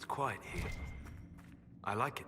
It's quiet here. I like it.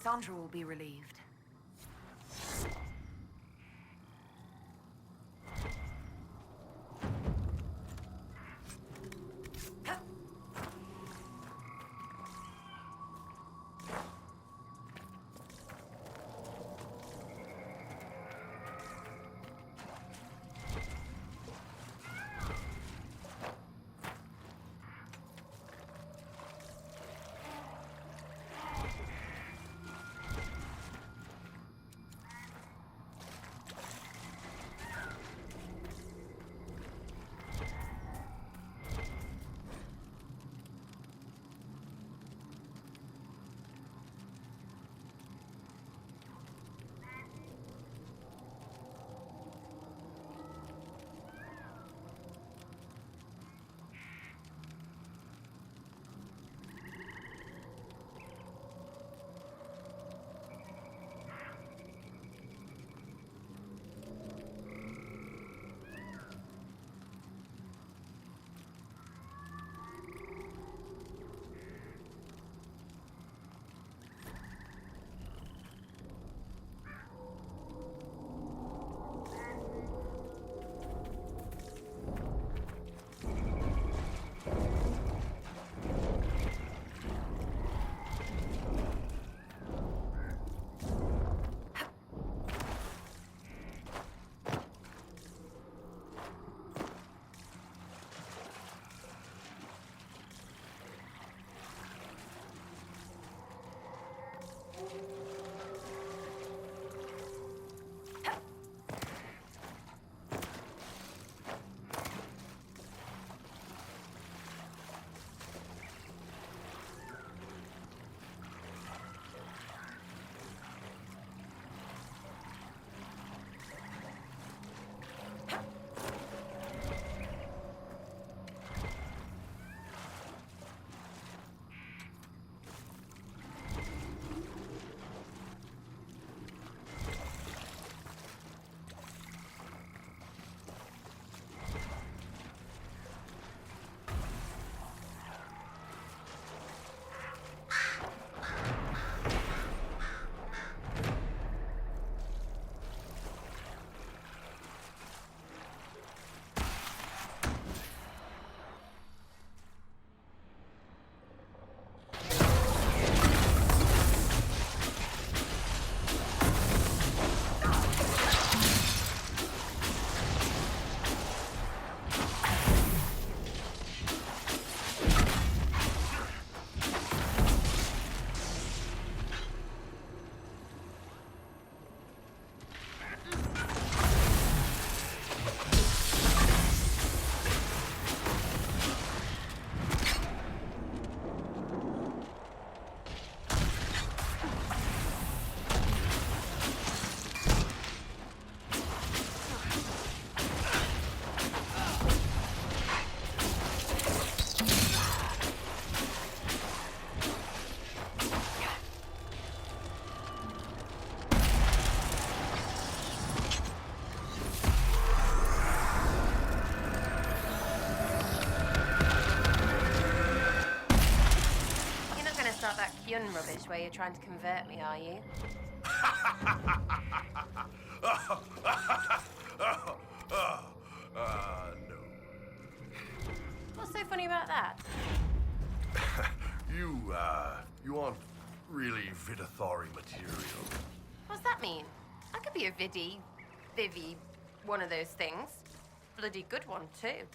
Cassandra will be relieved. yun rubbish where you're trying to convert me, are you? No. What's so funny about that? You aren't really Vidithari material. What's that mean? I could be a Vivi, one of those things. Bloody good one, too.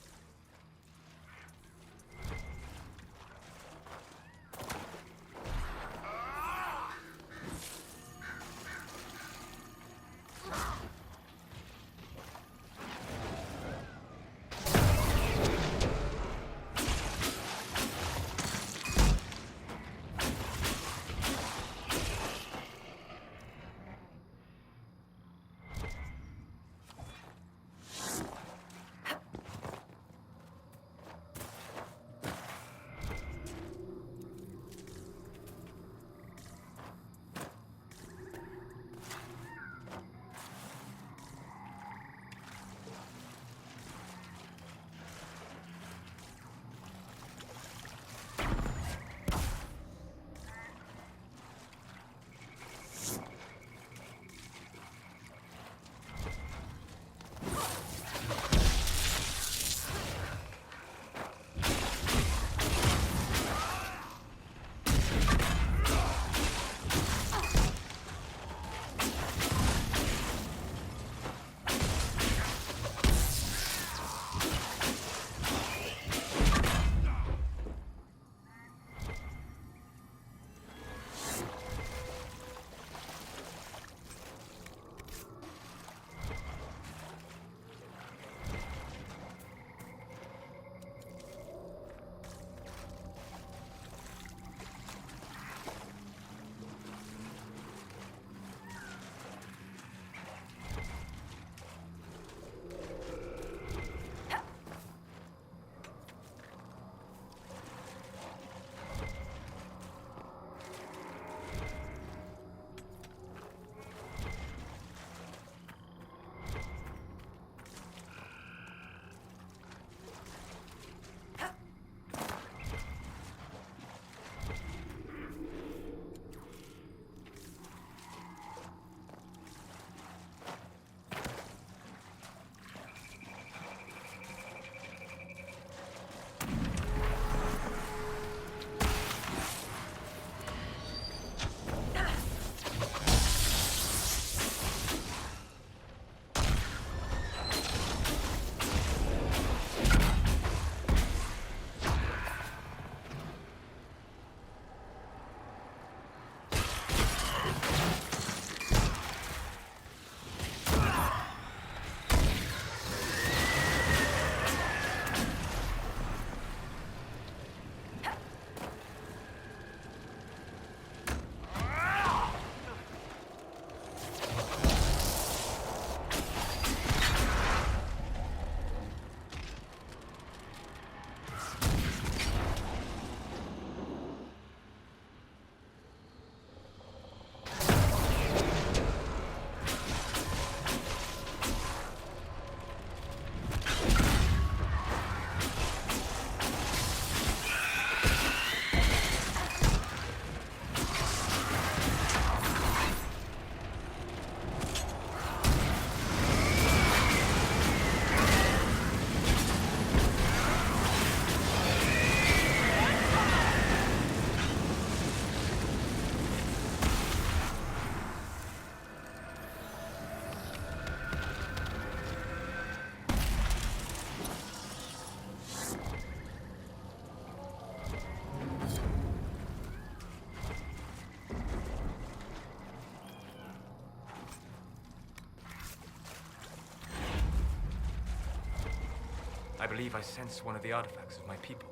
I believe I sense one of the artifacts of my people.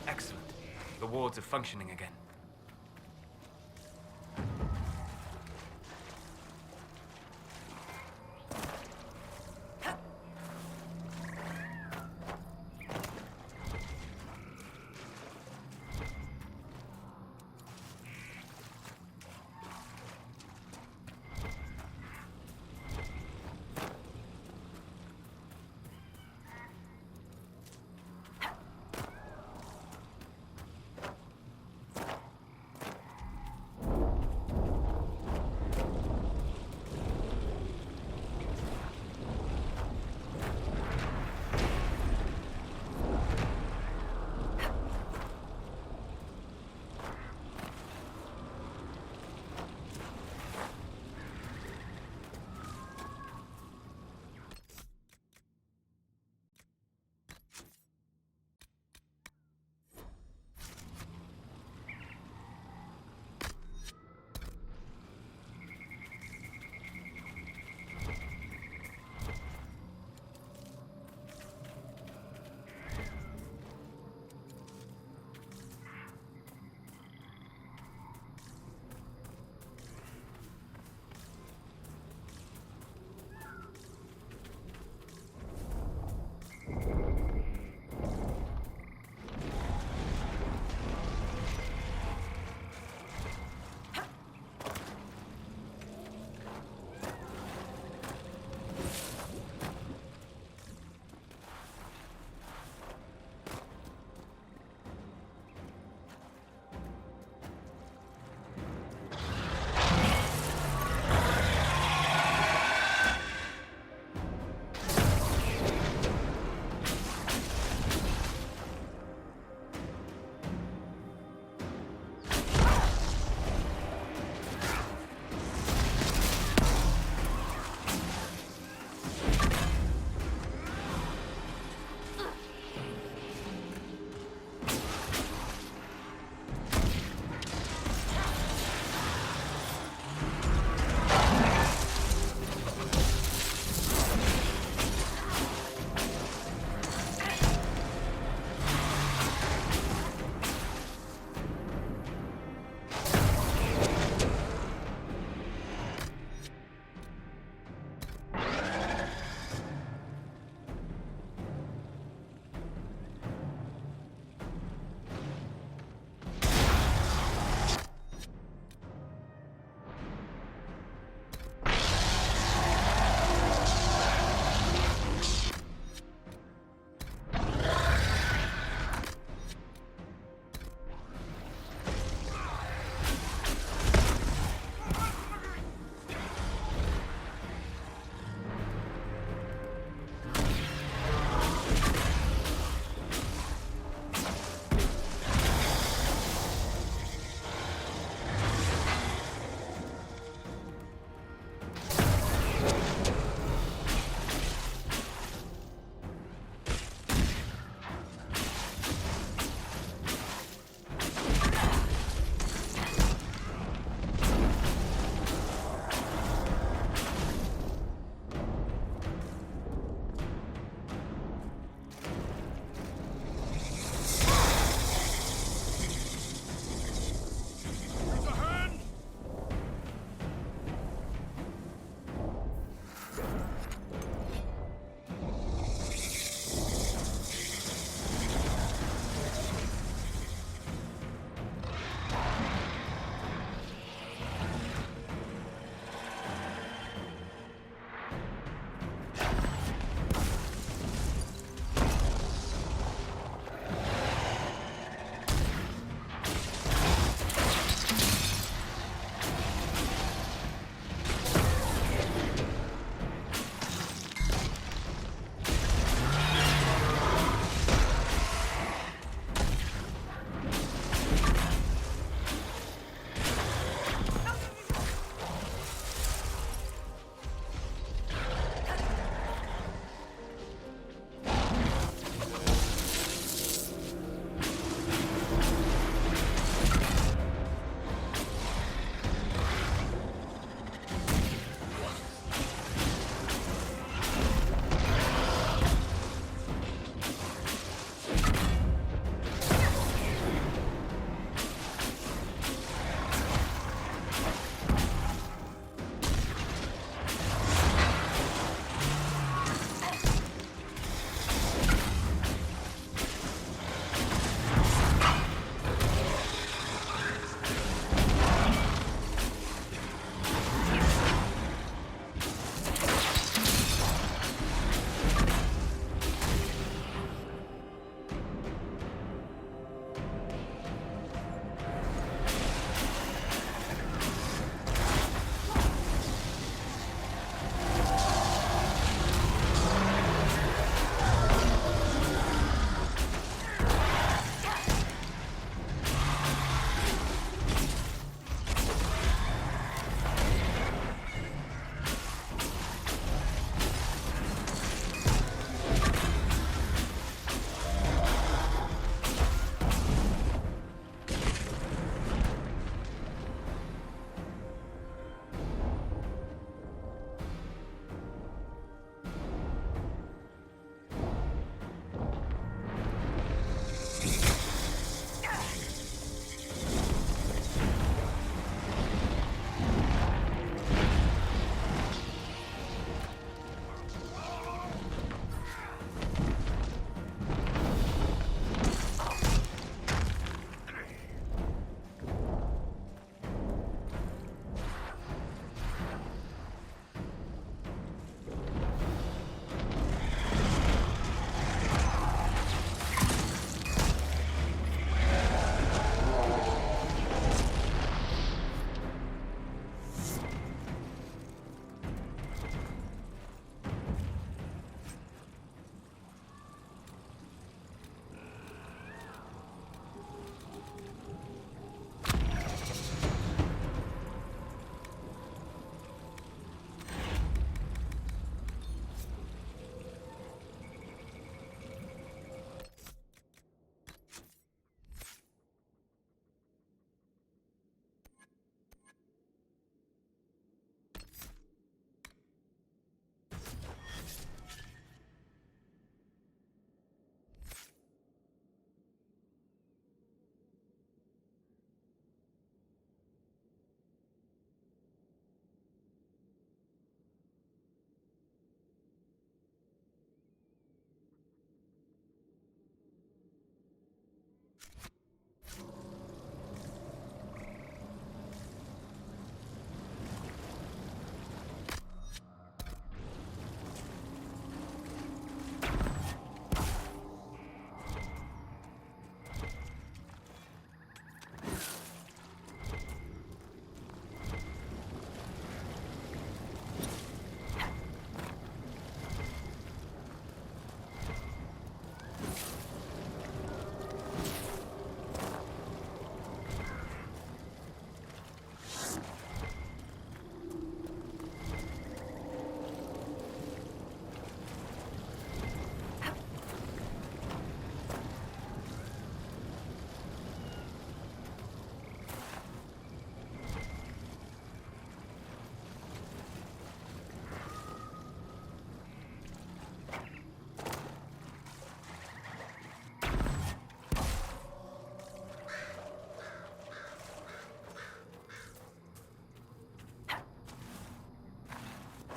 Excellent. The wards are functioning again.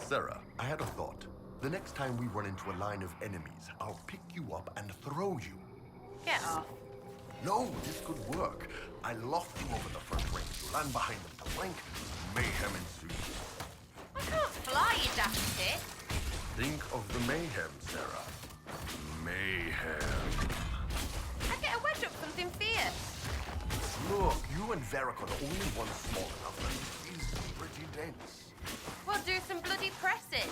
Sarah, I had a thought. The next time we run into a line of enemies, I'll pick you up and throw you. Get off. No, this could work. I loft you over the front range, you land behind them to flank, mayhem ensues. I can't fly, you daft tit. Think of the mayhem, Sarah. Mayhem. I get a wedge up something fierce. Look, you and Varric are the only ones small enough, and he's pretty dense. We'll do some bloody presses.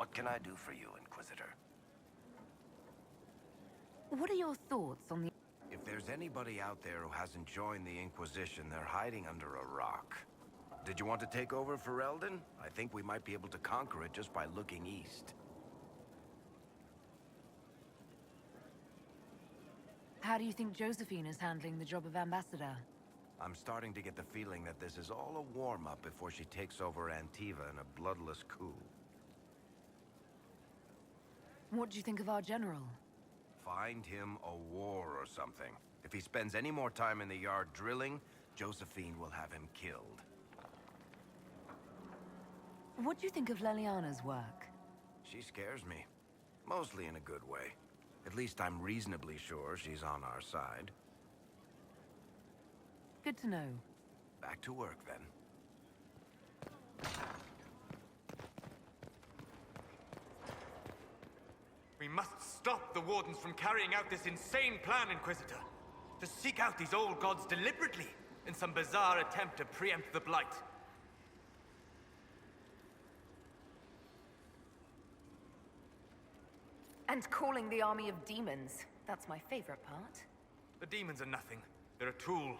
What can I do for you, Inquisitor? What are your thoughts on the... If there's anybody out there who hasn't joined the Inquisition, they're hiding under a rock. Did you want to take over for Eldon? I think we might be able to conquer it just by looking east. How do you think Josephine is handling the job of ambassador? I'm starting to get the feeling that this is all a warm-up before she takes over Antiva in a bloodless coup. What do you think of our general? Find him a war or something. If he spends any more time in the yard drilling, Josephine will have him killed. What do you think of Leliana's work? She scares me. Mostly in a good way. At least I'm reasonably sure she's on our side. Good to know. Back to work, then. We must stop the Wardens from carrying out this insane plan, Inquisitor. To seek out these old gods deliberately in some bizarre attempt to preempt the Blight. And calling the army of demons. That's my favorite part. The demons are nothing. They're a tool.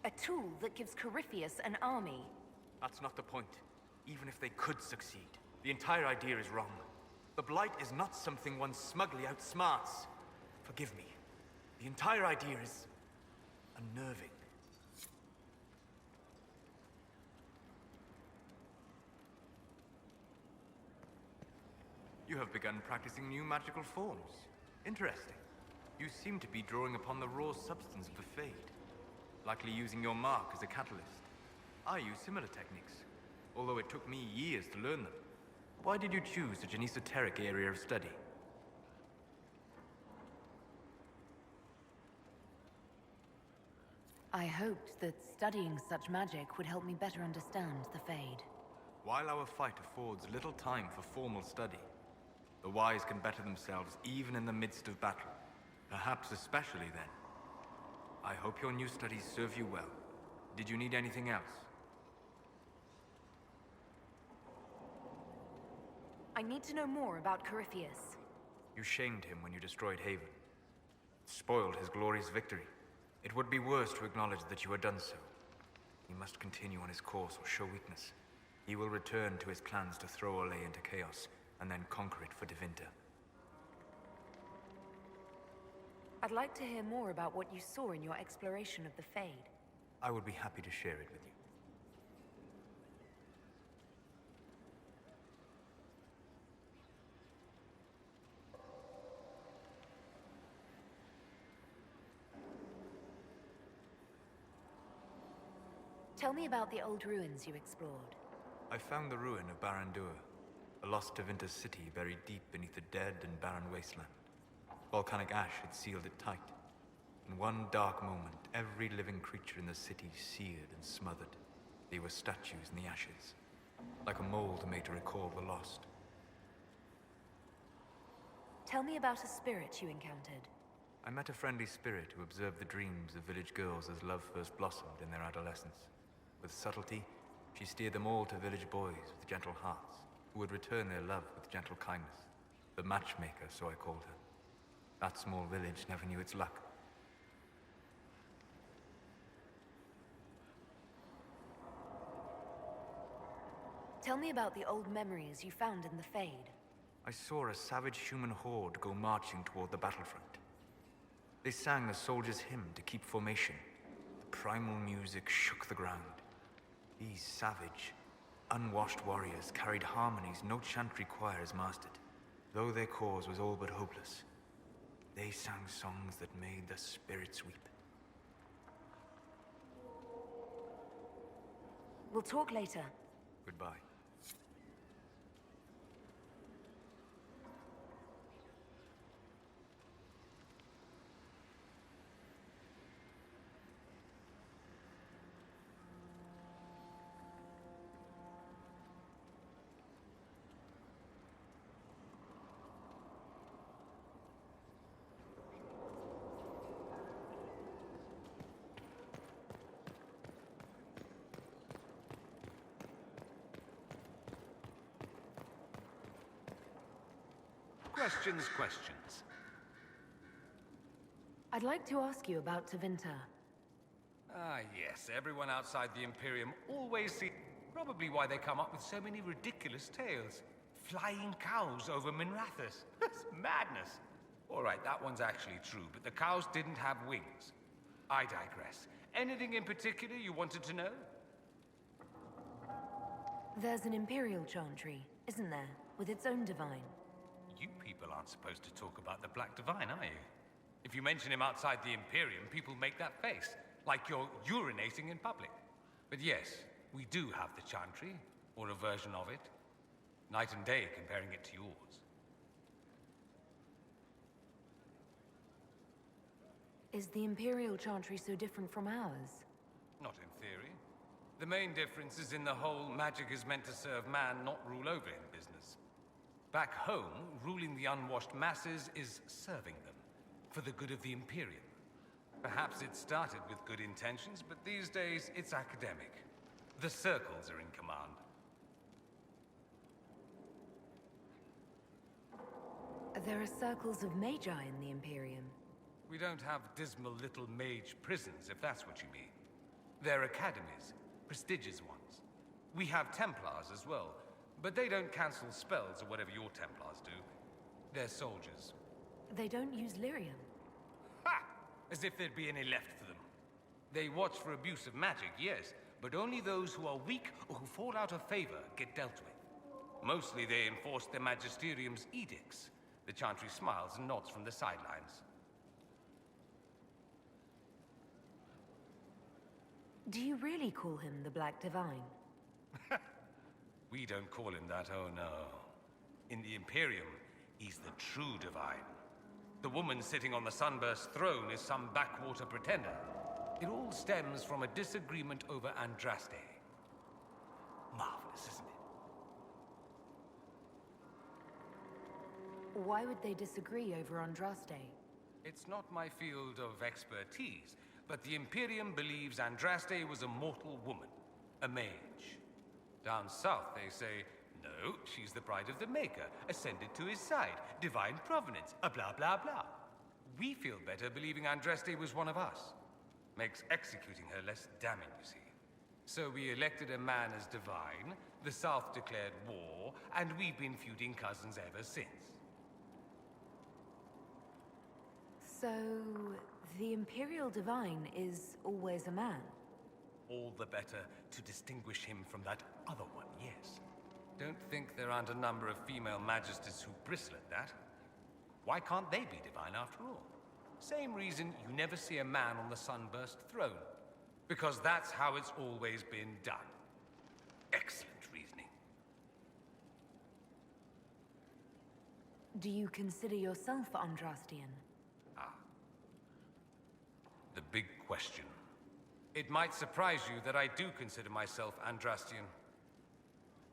A tool that gives Corypheus an army. That's not the point. Even if they could succeed, the entire idea is wrong. The Blight is not something one smugly outsmarts. Forgive me. The entire idea is unnerving. You have begun practicing new magical forms. Interesting. You seem to be drawing upon the raw substance of the Fade. Likely using your mark as a catalyst. I use similar techniques, although it took me years to learn them. Why did you choose such an esoteric area of study? I hoped that studying such magic would help me better understand the Fade. While our fight affords little time for formal study, the wise can better themselves even in the midst of battle. Perhaps especially then. I hope your new studies serve you well. Did you need anything else? I need to know more about Corypheus. You shamed him when you destroyed Haven. Spoiled his glorious victory. It would be worse to acknowledge that you had done so. He must continue on his course or show weakness. He will return to his plans to throw Olay into chaos, and then conquer it for Devinter. I'd like to hear more about what you saw in your exploration of the Fade. I would be happy to share it with you. Tell me about the old ruins you explored. I found the ruin of Barandur, a lost Tevinter city buried deep beneath a dead and barren wasteland. Volcanic ash had sealed it tight. In one dark moment, every living creature in the city seared and smothered. They were statues in the ashes, like a mold made to recall the lost. Tell me about a spirit you encountered. I met a friendly spirit who observed the dreams of village girls as love first blossomed in their adolescence. With subtlety, she steered them all to village boys with gentle hearts, who would return their love with gentle kindness. The matchmaker, so I called her. That small village never knew its luck. Tell me about the old memories you found in the Fade. I saw a savage human horde go marching toward the battlefront. They sang a soldier's hymn to keep formation. The primal music shook the ground. These savage, unwashed warriors carried harmonies no chantry choirs mastered. Though their cause was all but hopeless, they sang songs that made the spirits weep. We'll talk later. Goodbye. Questions, questions. I'd like to ask you about Tevinter. Ah, yes. Everyone outside the Imperium always see... Probably why they come up with so many ridiculous tales. Flying cows over Minrathous. That's madness. All right, that one's actually true, but the cows didn't have wings. I digress. Anything in particular you wanted to know? There's an Imperial Chantry, isn't there? With its own divine. You people aren't supposed to talk about the Black Divine, are you? If you mention him outside the Imperium, people make that face, like you're urinating in public. But yes, we do have the Chantry, or a version of it. Night and day comparing it to yours. Is the Imperial Chantry so different from ours? Not in theory. The main difference is in the whole magic is meant to serve man, not rule over him business. Back home, ruling the unwashed masses is serving them, for the good of the Imperium. Perhaps it started with good intentions, but these days it's academic. The circles are in command. There are circles of magi in the Imperium. We don't have dismal little mage prisons, if that's what you mean. They're academies, prestigious ones. We have Templars as well, but they don't cancel spells or whatever your Templars do. They're soldiers. They don't use lyrium. Ha! As if there'd be any left for them. They watch for abuse of magic, yes, but only those who are weak or who fall out of favor get dealt with. Mostly they enforce the Magisterium's edicts. The Chantry smiles and nods from the sidelines. Do you really call him the Black Divine? We don't call him that, oh no. In the Imperium, he's the true Divine. The woman sitting on the Sunburst throne is some backwater pretender. It all stems from a disagreement over Andraste. Marvelous, isn't it? Why would they disagree over Andraste? It's not my field of expertise, but the Imperium believes Andraste was a mortal woman, a mage. Down south, they say, no, she's the bride of the Maker, ascended to his side, divine provenance, a blah blah blah. We feel better believing Andraste was one of us. Makes executing her less damning, you see. So we elected a man as divine, the South declared war, and we've been feuding cousins ever since. So, the Imperial Divine is always a man? All the better to distinguish him from that other one, yes. Don't think there aren't a number of female magisters who bristle at that. Why can't they be divine after all? Same reason you never see a man on the Sunburst throne. Because that's how it's always been done. Excellent reasoning. Do you consider yourself Andrastian? The big question. It might surprise you that I do consider myself Andrastian.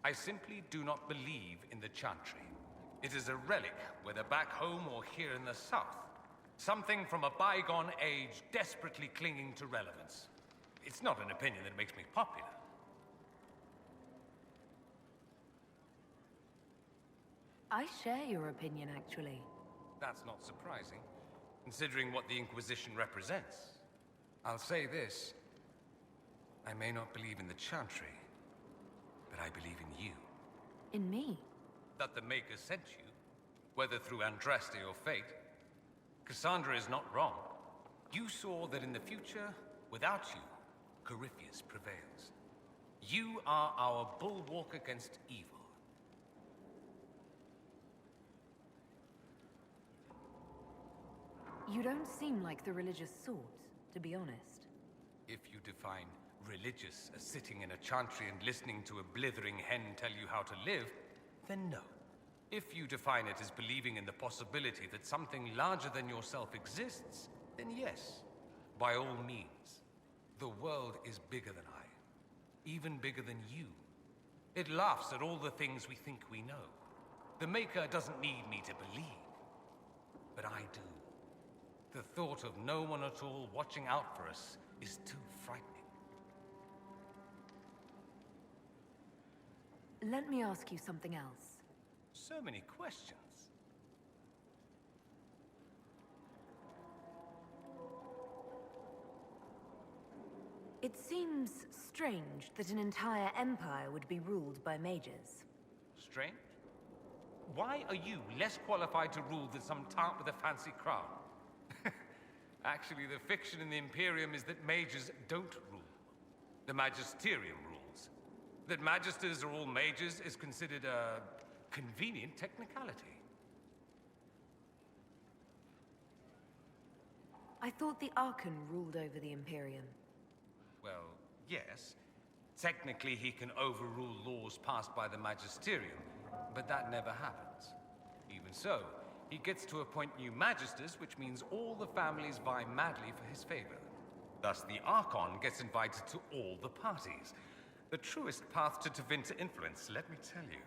I simply do not believe in the Chantry. It is a relic, whether back home or here in the south. Something from a bygone age desperately clinging to relevance. It's not an opinion that makes me popular. I share your opinion, actually. That's not surprising, considering what the Inquisition represents. I'll say this. I may not believe in the Chantry, but I believe in you. In me? That the Maker sent you, whether through Andraste or fate. Cassandra is not wrong. You saw that in the future, without you, Corypheus prevails. You are our bulwark against evil. You don't seem like the religious sort, to be honest. If you define religious as sitting in a chantry and listening to a blithering hen tell you how to live, then no. If you define it as believing in the possibility that something larger than yourself exists, then yes, by all means. The world is bigger than I, even bigger than you. It laughs at all the things we think we know. The Maker doesn't need me to believe, but I do. The thought of no one at all watching out for us is too frightening. Let me ask you something else. So many questions. seems strange that an entire empire would be ruled by mages. Strange? Why are you less qualified to rule than some tart with a fancy crown? Actually, the fiction in the Imperium is that mages don't rule. The Magisterium rules. That magisters are all mages is considered a convenient technicality. I thought the Archon ruled over the Imperium. Well, yes. Technically, he can overrule laws passed by the Magisterium, but that never happens. Even so, he gets to appoint new magisters, which means all the families vie madly for his favor. Thus, the Archon gets invited to all the parties. The truest path to Tevinter influence, let me tell you.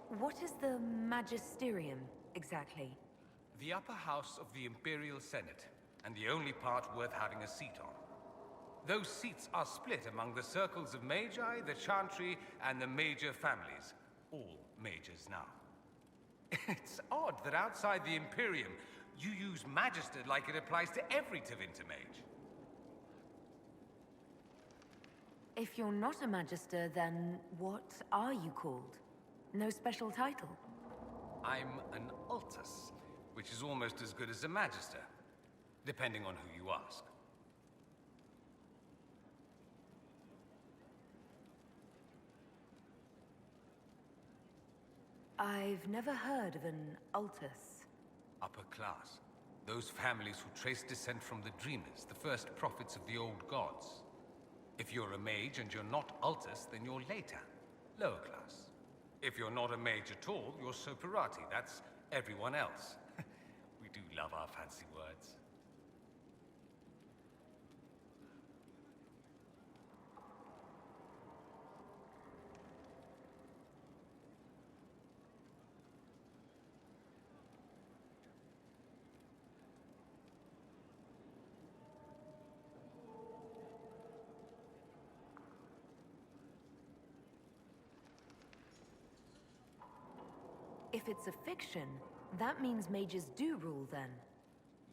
What is the Magisterium, exactly? The upper house of the Imperial Senate, and the only part worth having a seat on. Those seats are split among the circles of Magi, the Chantry, and the major families. All majors now. It's odd that outside the Imperium, you use Magister like it applies to every Tevinter mage. If you're not a Magister, then what are you called? No special title? I'm an Altus, which is almost as good as a Magister, depending on who you ask. I've never heard of an Altus. Upper class. Those families who trace descent from the Dreamers, the first prophets of the old gods. If you're a mage and you're not Altus, then you're Laetan, lower class. If you're not a mage at all, you're Soperati. That's everyone else. We do love our fancy words. If it's a fiction, that means mages do rule then.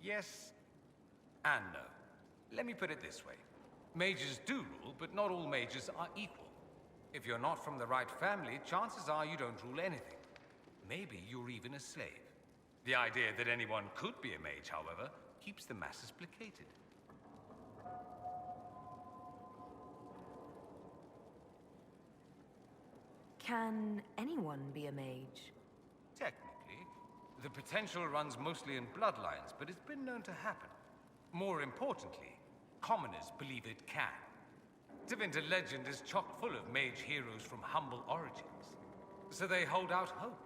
Yes and no. Let me put it this way. Mages do rule, but not all mages are equal. If you're not from the right family, chances are you don't rule anything. Maybe you're even a slave. The idea that anyone could be a mage, however, keeps the masses placated. Can anyone be a mage? Technically, the potential runs mostly in bloodlines, but it's been known to happen. More importantly, commoners believe it can. Tevinter legend is chock full of mage heroes from humble origins. So they hold out hope.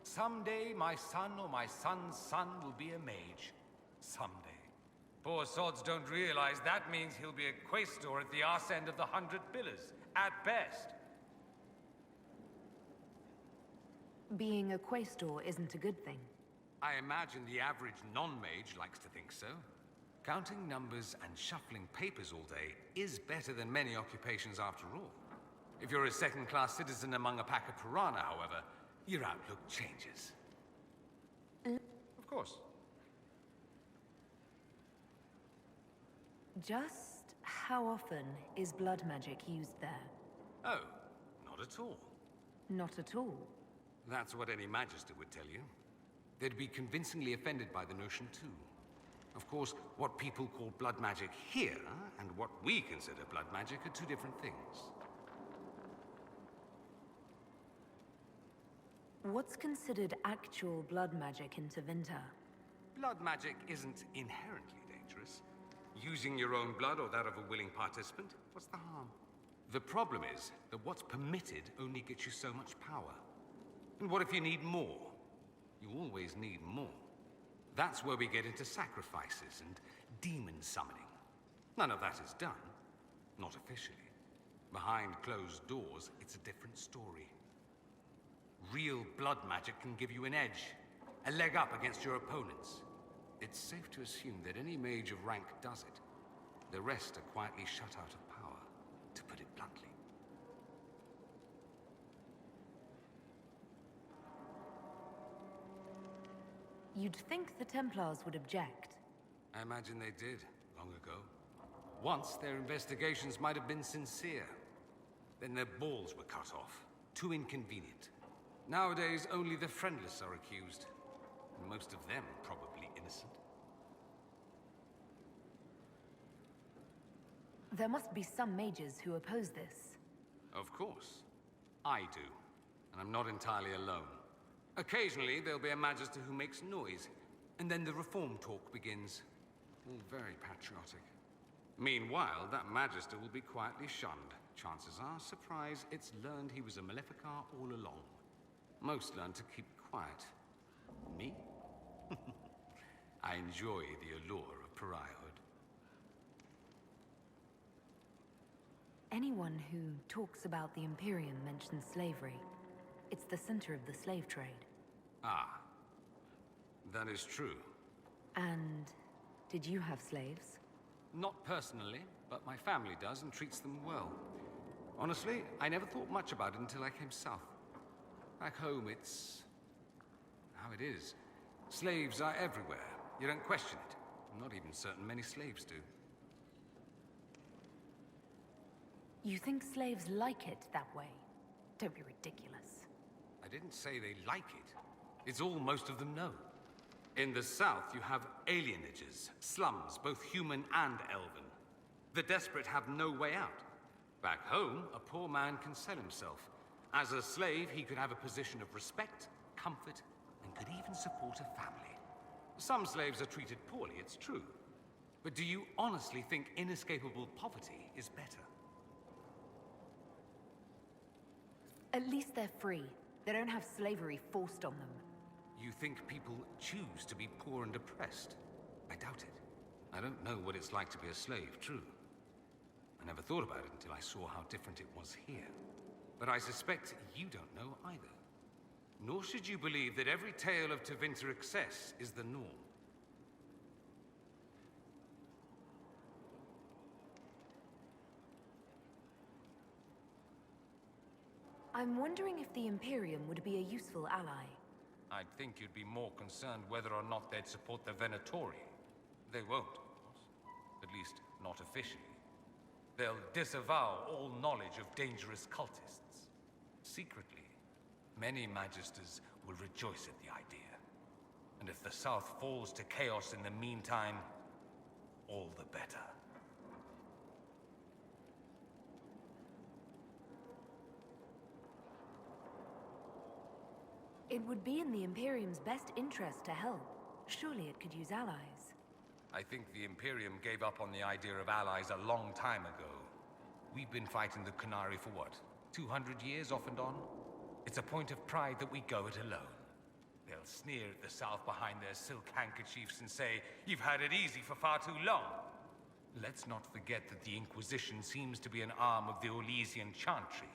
Someday my son or my son's son will be a mage. Someday. Poor sods don't realize that means he'll be a quaestor at the arse end of the 100 Pillars, at best. Being a quaestor isn't a good thing. I imagine the average non-mage likes to think so. Counting numbers and shuffling papers all day is better than many occupations after all. If you're a second-class citizen among a pack of piranha, however, your outlook changes. Of course. Just how often is blood magic used there? Oh, not at all. Not at all. That's what any Magister would tell you. They'd be convincingly offended by the notion, too. Of course, what people call blood magic here, and what we consider blood magic, are two different things. What's considered actual blood magic in Tevinter? Blood magic isn't inherently dangerous. Using your own blood or that of a willing participant, what's the harm? The problem is that what's permitted only gets you so much power. And what if you need more? You always need more. That's where we get into sacrifices and demon summoning. None of that is done. Not officially. Behind closed doors, it's a different story. Real blood magic can give you an edge, a leg up against your opponents. It's safe to assume that any mage of rank does it. The rest are quietly shut out of power, to put it bluntly. You'd think the Templars would object. I imagine they did, long ago. Once, their investigations might have been sincere. Then their balls were cut off. Too inconvenient. Nowadays, only the friendless are accused. And most of them probably innocent. There must be some mages who oppose this. Of course. I do. And I'm not entirely alone. Occasionally, there'll be a Magister who makes noise, and then the reform talk begins. All very patriotic. Meanwhile, that Magister will be quietly shunned. Chances are, surprise, it's learned he was a Maleficar all along. Most learn to keep quiet. Me? I enjoy the allure of pariahhood. Anyone who talks about the Imperium mentions slavery. It's the center of the slave trade. Ah, that is true. And did you have slaves? Not personally, but my family does and treats them well. Honestly, I never thought much about it until I came south. Back home, it's how it is. Slaves are everywhere. You don't question it. I'm not even certain many slaves do. You think slaves like it that way? Don't be ridiculous. I didn't say they like it. It's all most of them know. In the south, you have alienages, slums, both human and elven. The desperate have no way out. Back home, a poor man can sell himself. As a slave, he could have a position of respect, comfort, and could even support a family. Some slaves are treated poorly, it's true. But do you honestly think inescapable poverty is better? At least they're free. They don't have slavery forced on them. You think people choose to be poor and depressed? I doubt it. I don't know what it's like to be a slave, true. I never thought about it until I saw how different it was here. But I suspect you don't know either. Nor should you believe that every tale of Tevinter excess is the norm. I'm wondering if the Imperium would be a useful ally. I'd think you'd be more concerned whether or not they'd support the Venatori. They won't, of course. At least, not officially. They'll disavow all knowledge of dangerous cultists. Secretly, many Magisters will rejoice at the idea. And if the South falls to chaos in the meantime, all the better. It would be in the Imperium's best interest to help. Surely it could use allies. I think the Imperium gave up on the idea of allies a long time ago. We've been fighting the Qunari for what? 200 years off and on? It's a point of pride that we go it alone. They'll sneer at the South behind their silk handkerchiefs and say, "You've had it easy for far too long." Let's not forget that the Inquisition seems to be an arm of the Orlesian Chantry.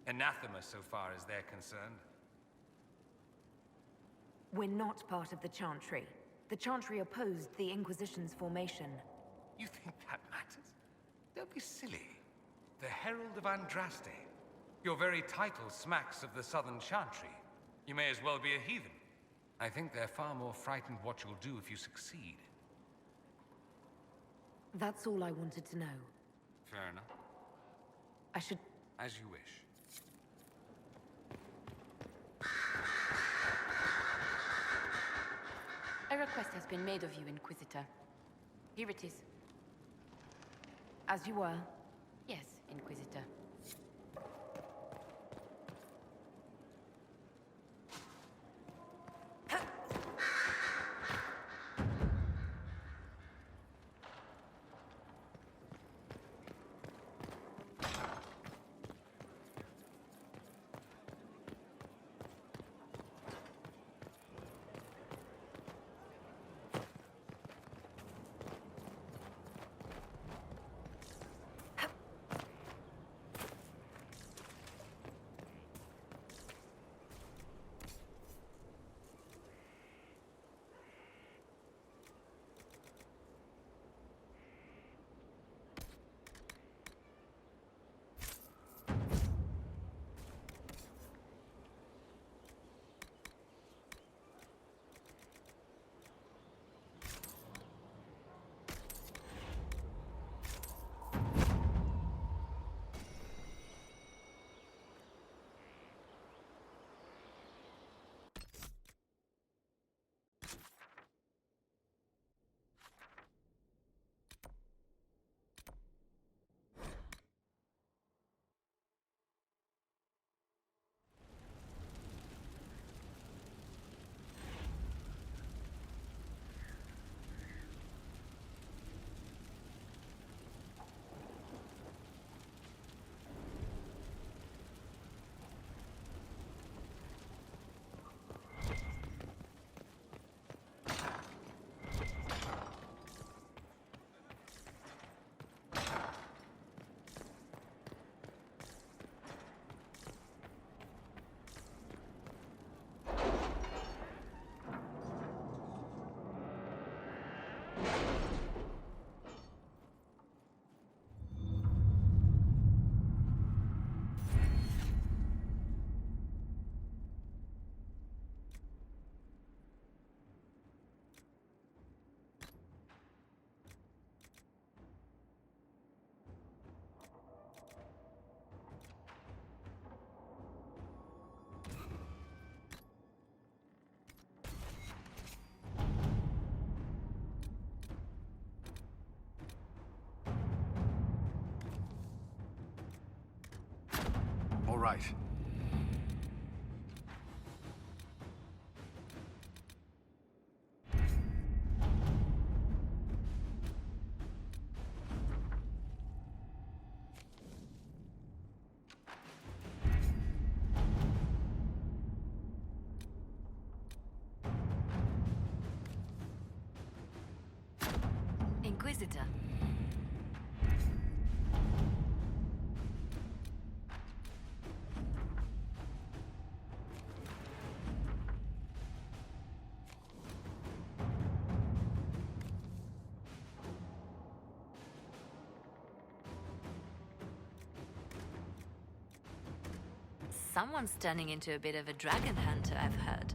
Anathema so far as they're concerned. We're not part of the Chantry. The Chantry opposed the Inquisition's formation. You think that matters? Don't be silly. The Herald of Andraste. Your very title smacks of the Southern Chantry. You may as well be a heathen. I think they're far more frightened what you'll do if you succeed. That's all I wanted to know. Fair enough. I should... As you wish. A request has been made of you, Inquisitor. Here it is. As you were. Yes, Inquisitor. right. Inquisitor. Someone's turning into a bit of a dragon hunter, I've heard.